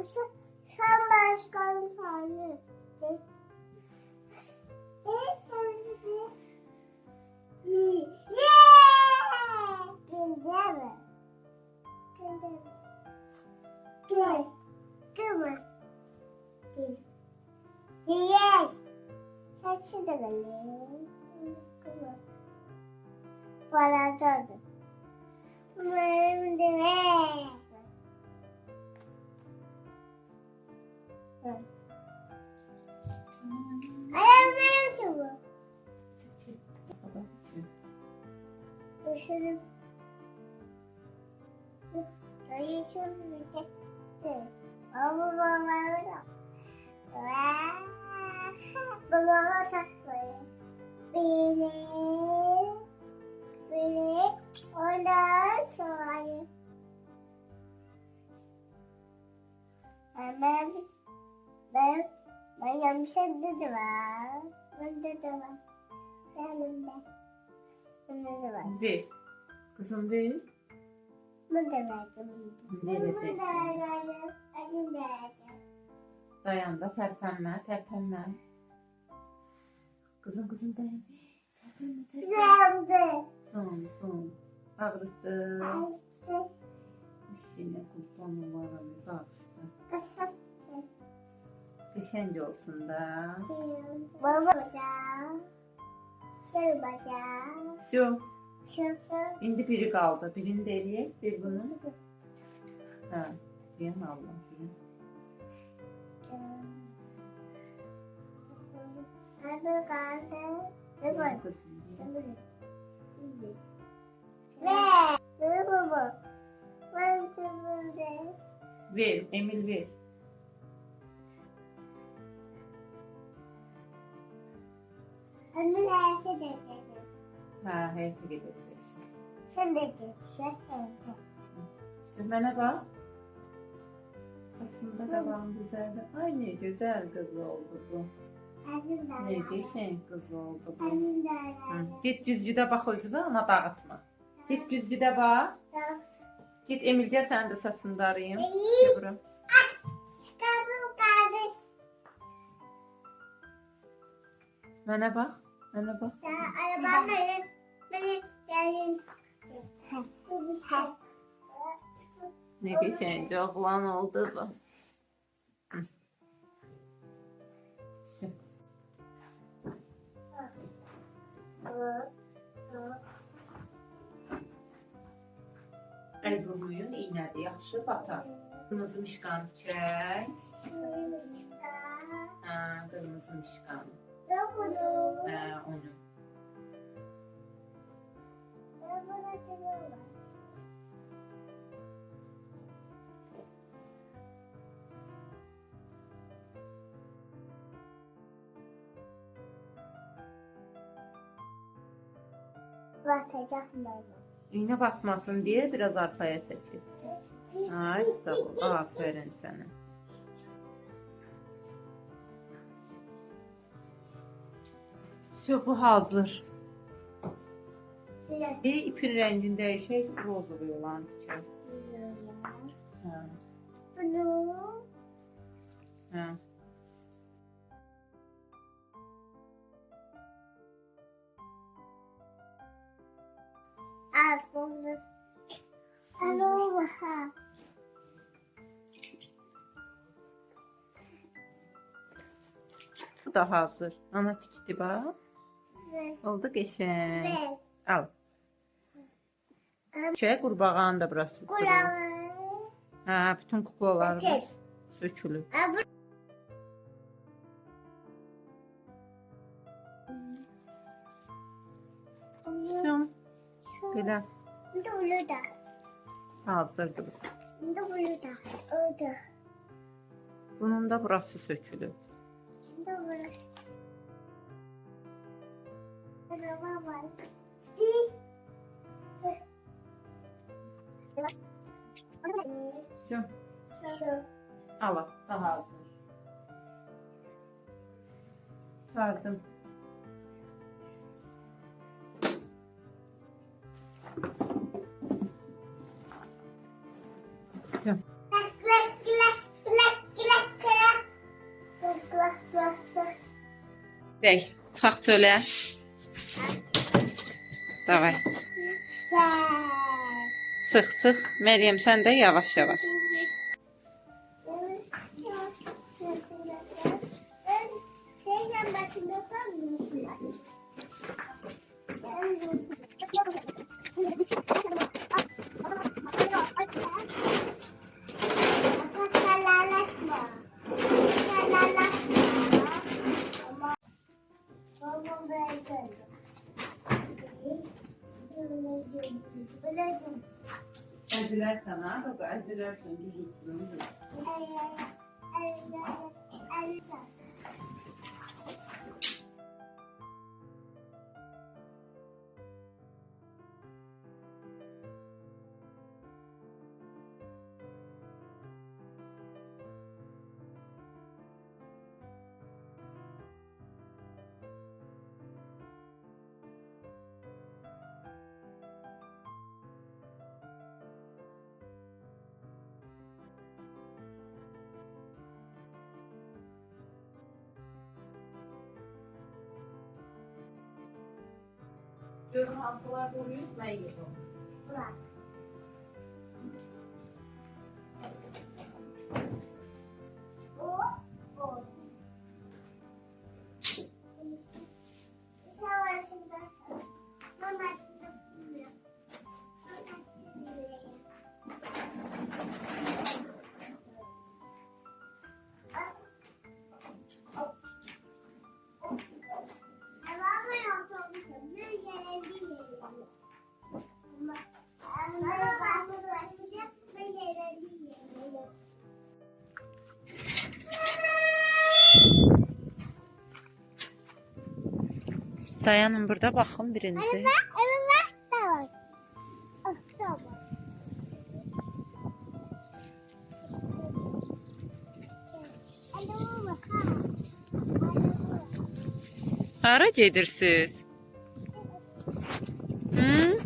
Sen başkan tanı. Yes. Kaçı da gelin. Para çaldı. Benim de ne? Ayağım çabuk. Düşünün. Hayır şöyle. Ama baba. Baba takmayı. Beni oradan çağırıyor. Ben yanlış dedim ha. Ben dedim ha. Yanımda. Ben de var. Ver. Kızım ver. Ben de verdim. Vereceksin. Ben de verdim. Dayan da terpenme. Kızım dayan. Terpenme. Yandı. Son. Ağrıttı. İşine kurban olalım. Bağışla. Peşence olsun da. Baba bacağı. Şöyle bacağı. Şu. Şöyle. Şimdi biri kaldı. Birini de eleyek. Bir bunu. Ha. Diyen Allah. Nerede kaldı? Ne var? Kızım. Ve baba. Ben de Ver. Emil ver. anne nerede dedi? Ha, hayata gideceksin. Sen de dedi. Sen Sürmene bak. Saçında da var güzel. Ay ne güzel kız oldu bu. Ne geçen kız oldu bu. Hı. Git güzgüde bak özüne ama dağıtma. Git güzgüde bak. Git Emil'e sen de saçını da arayayım. Gel buraya. Çıkardım kardeş. Bana bak. Arabam benim gelin. Ne geçen oğlan oldu bu. Hı. Şimdi. Elbumuyun iğnədə yaxşı batar. Qırmızı mişqan tikək. Ha, qırmızı mişqan. Ha, onu. Batacak mı? İğne batmasın diye biraz arpaya çəkir. Ay sağ ol. Aferin sana. Şu bu hazır. İpin rengini değişik rozulu olan tikək. Ha. Bunu Ha. aldım. Alo. Bu da hazır. Ana tikdi bak. Oldu qəşəng. Ve Al. Şey qurbağanın da burası. kulağı. Ha, bütün kuklalarımız Çek. sökülüb. Все. Belə Bunu da. hazırdır. Bunu da. O da. Bunun da burası sökülüb. Bunu da burası. Araba var. Все. Şu. Al, daha hazır. Sardım. Все. Lek lek lek. Bey, çıxaq çölə. Davay. Çıx, çıx. Məryəm, sən də yavaş-yavaş. Teyzem başında kalmıyorsun. Kararlaşma. Kararlaşma. Ama babam böyle. Əzilərsən, ha? Bak, əzilərsən, düzültürüm. Görün hansılar duruyuz, mən yedim. Bırak. O. Savaşında. Mamasında. Dayanın burada, baxın birinci. Hara gedirsiniz? Hı?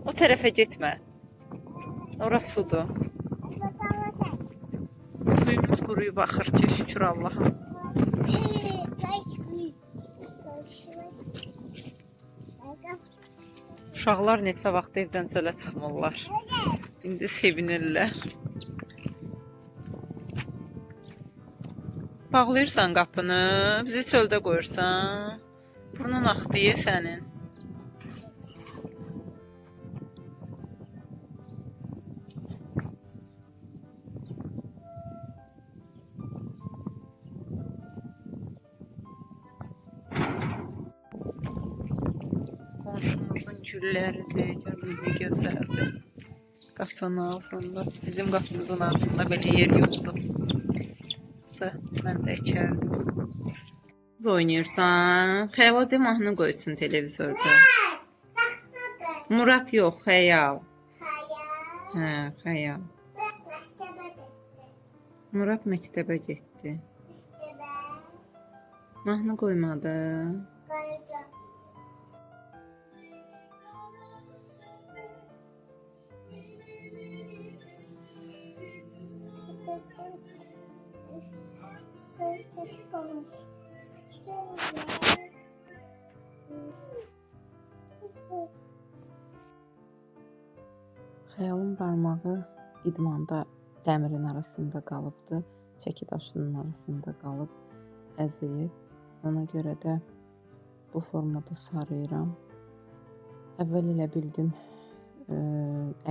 O tərəfə getmə. Orası sudur. Suyumuz quruyub axır ki, şükür Allah'a. Uşaqlar neçə vaxt evdən çölə çıxmırlar. İndi sevinirlər. Bağlayırsan qapını, bizi çöldə qoyursan. Burnun axdıya sənin. Qonşumuzun gülləridir, görün nə gözəldir. Qapının ağzında, bizim qapımızın ağzında belə yer yoxdur. Mən də əkərdim. Oynayırsan, Xəyal de mahnı qoysun televizorda. Murat yox, Xəyal. Hə, Xəyal. Murat məktəbə getdi. Mahnı qoymadı. Xəyalın barmağı idmanda dəmirin arasında qalıbdı, çəki daşının arasında qalıb, əzilib. Ona görə də bu formada sarıyıram. Əvvəl elə bildim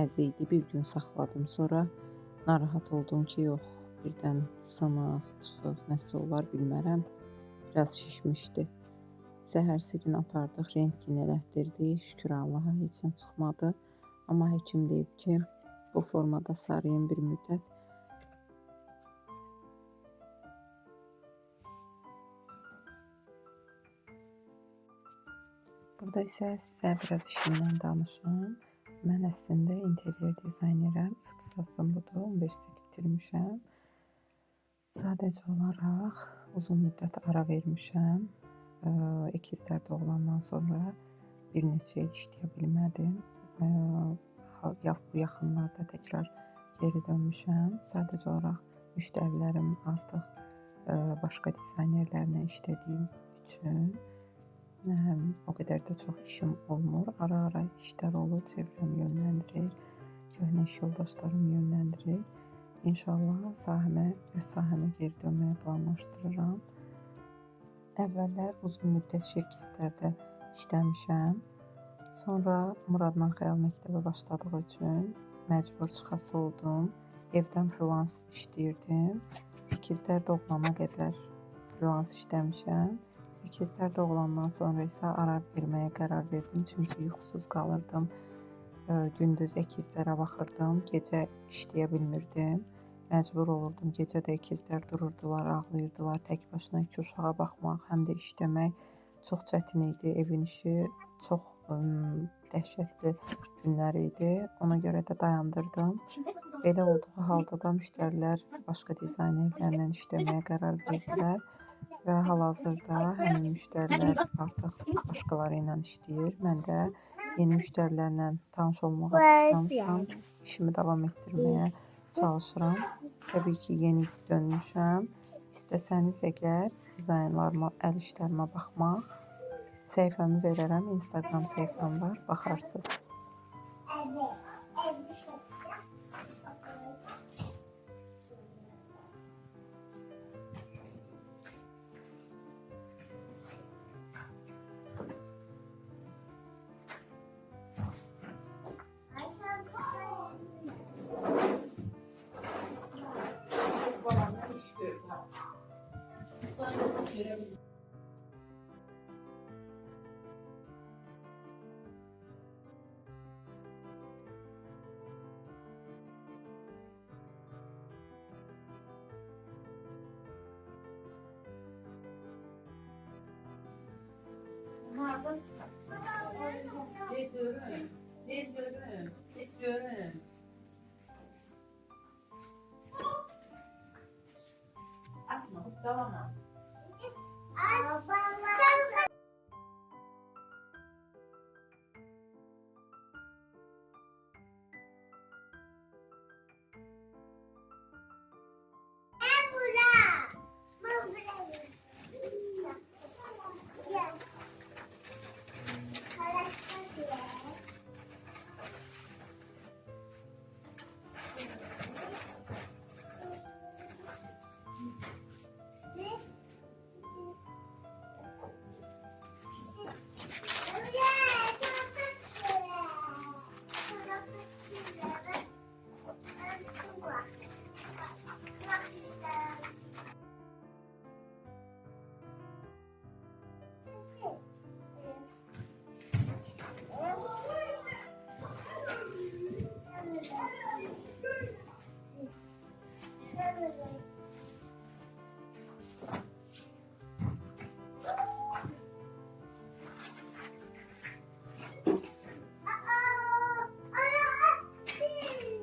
əziydi, bir gün saxladım. Sonra narahat oldum ki, yox, birdən sınıq, çıxıq, nəsə olar bilmərəm. Biraz şişmişdi. Səhərsi gün apardıq, rentgen elətdirdik. Şükür Allaha heç nə çıxmadı. Amma həkim deyib ki, bu formada sarıyın bir müddət. Burada isə sizə biraz işimdən danışım. Mən əslində interior dizaynerəm. İxtisasım budur, universitet bitirmişəm. Sadəcə olaraq uzun müddət ara vermişəm. İkizlər doğulandan sonra bir neçə il işləyə bilmədim. Bu yaxınlarda təkrar geri dönmüşəm. Sadəcə olaraq müştərilərim artıq başqa dizaynerlərlə işlədiyim üçün o qədər də çox işim olmur. Ara-ara işlər olur, çevrəm yönləndirir, köhnə iş yoldaşlarım yönləndirir. İnşallah öz sahəmə geri dönməyi planlaşdırıram. Əvvəllər uzun müddət şirkətlərdə işləmişəm. Sonra Muradla Xəyal məktəbə başladığı üçün məcbur çıxası oldum. Evdən freelance işləyirdim. İkizlər doğulana qədər freelance işləmişəm. İkizlər doğulandan sonra isə ara verməyə qərar verdim. Çünki yuxusuz qalırdım. Gündüz ikizlərə baxırdım, gecə işləyə bilmirdim. Məcbur olurdum. Gecə də ikizlər dururdular, ağlayırdılar. Tək başına 2 uşağa baxmaq, həm də işləmək çox çətin idi. Evin işi çox dəhşətli günlər idi. Ona görə də dayandırdım. Belə olduğu halda da müştərilər başqa dizaynerlərlə işləməyə qərar verdilər və hal-hazırda həmin müştərilər artıq başqaları ilə işləyir. Mən də yeni müştərilərlə tanış olmağa başlamışam. İşimi davam etdirməyə çalışıram. Təbii ki, yeni dönmüşəm. İstəsəniz əgər dizaynlarıma, əl işlərimə baxmaq, səhifəmi verərəm. Instagram səhifəm var, baxarsınız. Görün. Atma, hoptalama.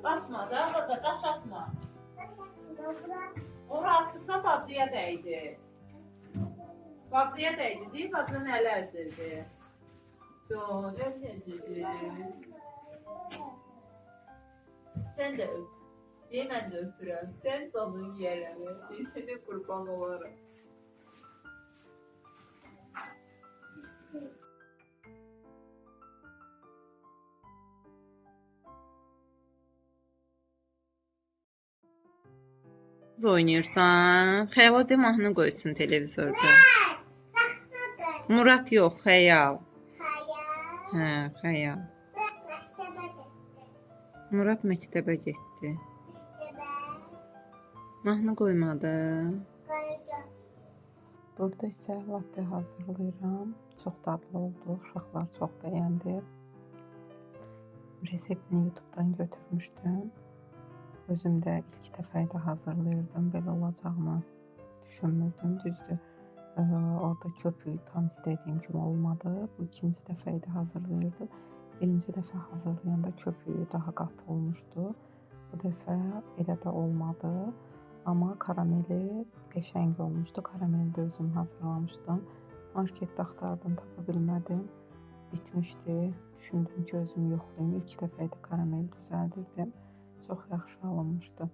Atma da, baba daş atma. Ora atırsa bacıya dəydi. Bacıya dəydi deyib, bacının əli əzildi. Çox, əzildi. Sən də öp. Deyə mən də öpürəm. Sən canın yiyərəm. Deyə sənə qurban olarım. Oynayırsan, Xəyala de mahnı qoysun televizorda. Murad yox, Xəyal. Hə, Xəyal. Murad məktəbə getdi. Mahnı qoymadı. Burada isə latte hazırlayıram. Çox dadlı oldu, uşaqlar çox bəyəndi. Reseptini YouTube'dan götürmüşdüm. Özüm də ilk dəfə idi hazırlayırdım. Belə olacağını düşünmürdüm. Düzdür, orada köpüğü tam istədiyim kimi olmadı. Bu ikinci dəfə idi hazırlayırdım. Birinci dəfə hazırlayanda köpüğü daha qatı olmuşdu. Bu dəfə elə də olmadı. Amma karameli qəşəng olmuşdu. Karameli də özüm hazırlamışdım. Marketdə axtardım, tapa bilmədim. Bitmişdi. Düşündüm ki, özüm yoxlayım. İlk dəfə idi karameli düzəldirdim. Çox yaxşı alınmışdı.